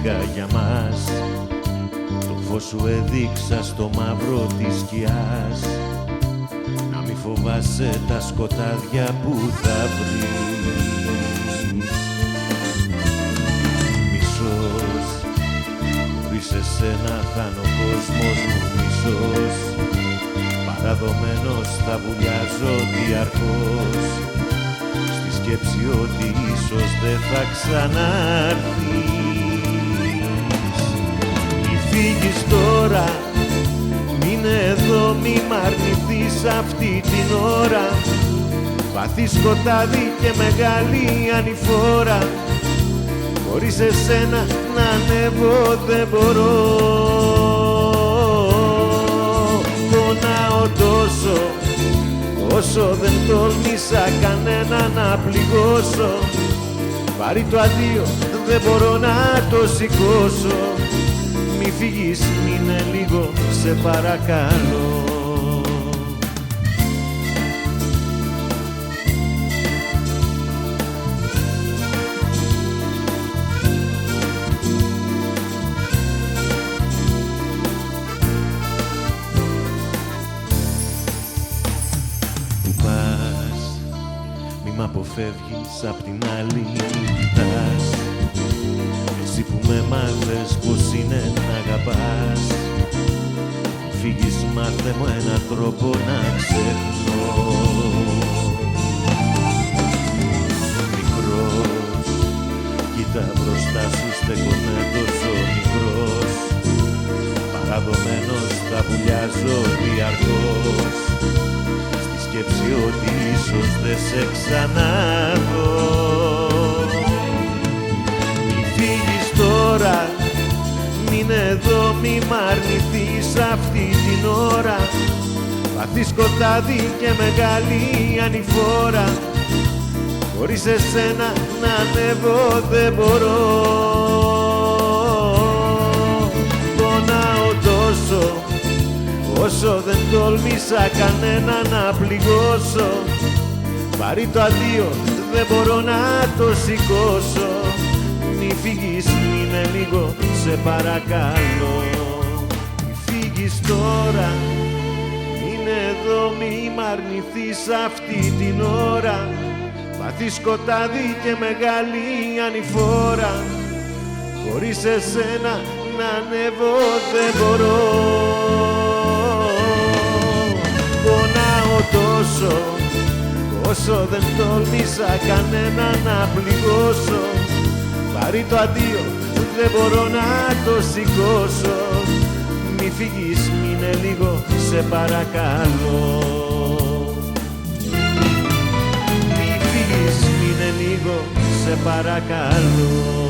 βρήκα για μας. Το φως σου έδειξα στο μαύρο της σκιάς. Να μη φοβάσαι τα σκοτάδια που θα βρεις. Μισός, χωρίς εσένα θα είναι ο κόσμος μου μισός. Παραδομένος θα βουλιάζω διαρκώς, στη σκέψη ότι ίσως δεν θα ξανάρθεις. Μη φύγεις τώρα, μείνε εδώ, μη μ' αρνηθείς αυτή την ώρα. Βαθύ σκοτάδι και μεγάλη ανηφόρα, χωρίς εσένα να ανέβω δεν μπορώ. Πονάω τόσο, όσο δεν τόλμησα κανένα να πληγώσω. Βαρύ το αντίο, δεν μπορώ να το σηκώσω. Μη φύγεις, μείνε λίγο, σε παρακαλώ. Μ' αποφεύγεις, απ' την άλλη κοιτάς. Εσύ που με μάθες πως είναι να αγαπάς. Φύγεις, μάθε μου έναν τρόπο να ξεχνώ. Μικρός, κοίτα μπροστά σου, στέκομαι τόσο μικρός. Παραδομένος θα βουλιάζω διαρκώς, σκέψη ότι ίσως δεν σε ξαναδώ. Μη φύγεις τώρα, μείνε εδώ, μη μ' αρνηθείς αυτή την ώρα. Βαθύ σκοτάδι και μεγάλη ανηφόρα, χωρίς εσένα να ανέβω δεν μπορώ. Πονάω τόσο, όσο δεν τόλμησα κανένα να πληγώσω. Βαρύ το αντίο, δεν μπορώ να το σηκώσω. Μη φύγεις, μείνε λίγο, σε παρακαλώ. Μη φύγεις τώρα, είναι εδώ, μη μ' αρνηθείς αυτή την ώρα. Βαθύ σκοτάδι και μεγάλη ανηφόρα, χωρίς εσένα να ανέβω δεν μπορώ. Πονάω τόσο, όσο δεν τόλμησα κανένα να πληγώσω. Βαρύ το αντίο, δεν μπορώ να το σηκώσω. Μη φύγεις, μείνε λίγο, σε παρακαλώ. Μη φύγεις, μείνε λίγο, σε παρακαλώ.